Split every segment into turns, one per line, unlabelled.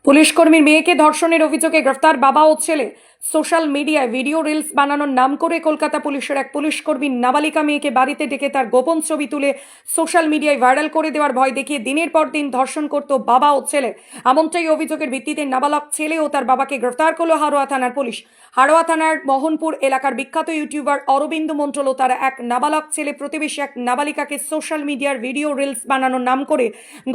পুলিশকর্মীর মেয়েকে ধর্ষণের অভিযোগে গ্রেফতার বাবা ও ছেলে। সোশ্যাল মিডিয়ায় ভিডিও রিলস বানানোর নাম করে কলকাতা পুলিশের এক পুলিশকর্মী নাবালিকা মেয়েকে বাড়িতে ডেকে তার গোপন ছবি তুলে সোশ্যাল মিডিয়ায় ভাইরাল করে দেওয়ার ভয় দেখিয়ে দিনের পর দিন ধর্ষণ করত বাবা ও ছেলে। এমনটাই অভিযোগের ভিত্তিতে নাবালক ছেলে ও তার বাবাকে গ্রেফতার করল হাড়োয়া থানার পুলিশ। হাড়োয়া থানার মোহনপুর এলাকার বিখ্যাত ইউটিউবার অরবিন্দ মণ্ডল ও তার এক নাবালক ছেলে প্রতিবেশী এক নাবালিকাকে সোশ্যাল মিডিয়ার ভিডিও রিলস বানানোর নাম করে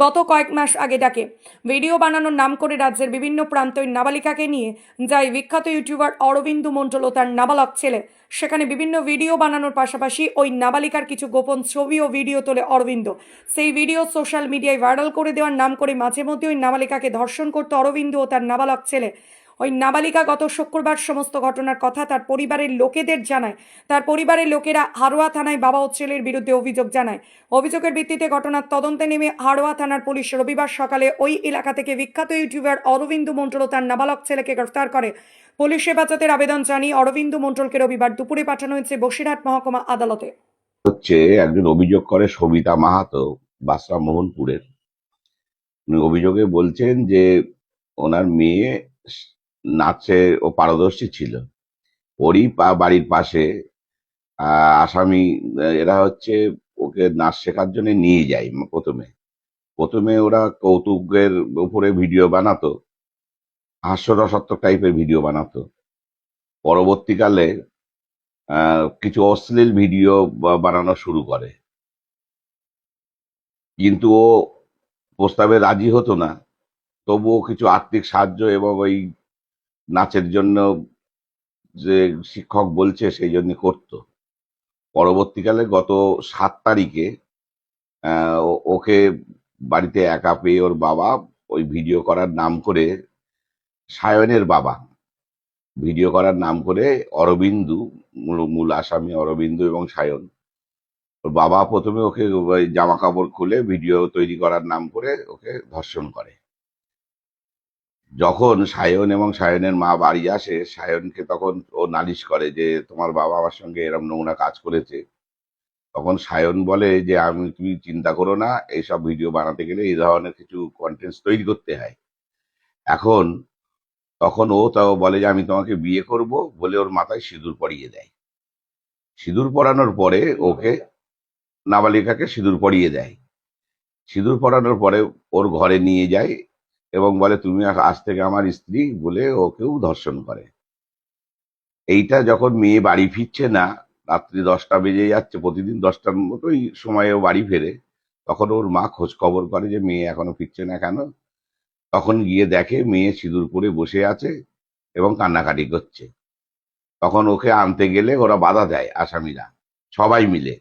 গত কয়েক মাস আগে ডাকে। ভিডিও বানানোর নাম করে রাজ্যের বিভিন্ন প্রান্তের নাবালিকাকে নিয়ে যায় বিখ্যাত ইউটিউবার অরবিন্দ মণ্ডল ও তার নাবালক ছেলে। সেখানে বিভিন্ন ভিডিও বানানোর পাশাপাশি ওই নাবালিকার কিছু গোপন ছবি ও ভিডিও তোলে অরবিন্দ। সেই ভিডিও সোশ্যাল মিডিয়ায় ভাইরাল করে দেওয়ার নাম করে মাঝে মধ্যে ওই নাবালিকাকে ধর্ষণ করত অরবিন্দ ও তার নাবালক ছেলে। ওই নাবালিকা গত শুক্রবার সমস্ত ঘটনার কথা তার পরিবারের লোকেদের জানায়। তার পরিবারের লোকেরা হাড়োয়া থানায় বাবা ও ছেলের বিরুদ্ধে অভিযোগ জানায়। অভিযোগের ভিত্তিতে ঘটনার তদন্তে নেমে হাড়োয়া থানার পুলিশ রবিবার সকালে ওই এলাকা থেকে বিখ্যাত ইউটিউবার অরবিন্দ মণ্ডল ও তার নাবালক ছেলেকে গ্রেফতার করে। পুলিশ হেফাজতের আবেদন জানিয়ে অরবিন্দ মণ্ডলকে রবিবার দুপুরে পাঠানো হয়েছে বসিরহাট মহকুমা আদালতে।
একজন অভিযোগ করে সবিতা মাহাতো, বাসরা মোহনপুরের। উনি অভিযোগে বলছেন যে ওনার মেয়ে নাচে ও পারদর্শী ছিল। ওরই বাড়ির পাশে আসামি এরা হচ্ছে ওকে নাচ শেখার জন্য নিয়ে যায়। প্রথমে প্রথমে ওরা কৌতুকের উপরে ভিডিও বানাতো, হাস্যরসাত্মক টাইপের ভিডিও বানাতো। পরবর্তীকালে কিছু অশ্লীল ভিডিও বানানো শুরু করে, কিন্তু ও প্রস্তাবে রাজি হতো না। তবুও কিছু আর্থিক সাহায্য এবং ওই নাচের জন্য যে শিক্ষক বলছে সেই জন্য করতো। পরবর্তীকালে গত 7 তারিখে ওকে বাড়িতে একা পেয়ে ওর বাবা ওই ভিডিও করার নাম করে, সায়নের বাবা ভিডিও করার নাম করে অরবিন্দু, মূল আসামি অরবিন্দু এবং সায়ন, ওর বাবা প্রথমে ওকে জামা কাপড় খুলে ভিডিও তৈরি করার নাম করে ওকে ধর্ষণ করে। যখন সায়ন এবং সায়নের মা বাড়ি আসে, সায়নকে তখন ও নালিশ করে যে তোমার বাবা আমার সঙ্গে এরম নোংরা কাজ করেছে। তখন সায়ন বলে যে তুমি চিন্তা করো না, এইসব ভিডিও বানাতে গেলে এই ধরনের কিছু কন্টেন্ট তৈরি করতে হয়। তখন ও তাও বলে যে আমি তোমাকে বিয়ে করব বলে ওর মাথায় সিঁদুর পরিয়ে দেয়। সিঁদুর পরানোর পরে ওকে, নাবালিকাকে সিঁদুর পরিয়ে দেয়। সিঁদুর পরানোর পরে ওর ঘরে নিয়ে যায় এবং বলে তুমি আজ থেকে আমার স্ত্রী বলে ওকেও ধর্ষণ করে। এইটা যখন মেয়ে বাড়ি ফিরছে না, রাত্রি 10টা বেজে যাচ্ছে, প্রতিদিন 10টার মতোই সময়ে ও বাড়ি ফেরে, তখন ওর মা খোঁজ খবর করে যে মেয়ে এখনো ফিরছে না কেন। তখন গিয়ে দেখে মেয়ে সিঁদুর পরে বসে আছে এবং কান্নাকাটি করছে। তখন ওকে আনতে গেলে ওরা বাধা দেয়, আসামিরা সবাই মিলে।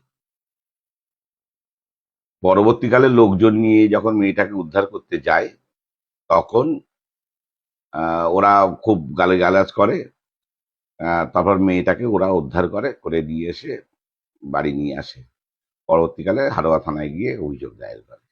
পরবর্তীকালে লোকজন নিয়ে যখন মেয়েটাকে উদ্ধার করতে যায়, তখন ওরা খুব গালিগালাজ করে। তারপর মেয়েটাকে ওরা উদ্ধার করে নিয়ে এসে বাড়ি নিয়ে আসে। পরবর্তীকালে হাড়োয়া থানায় গিয়ে অভিযোগ দায়ের করে।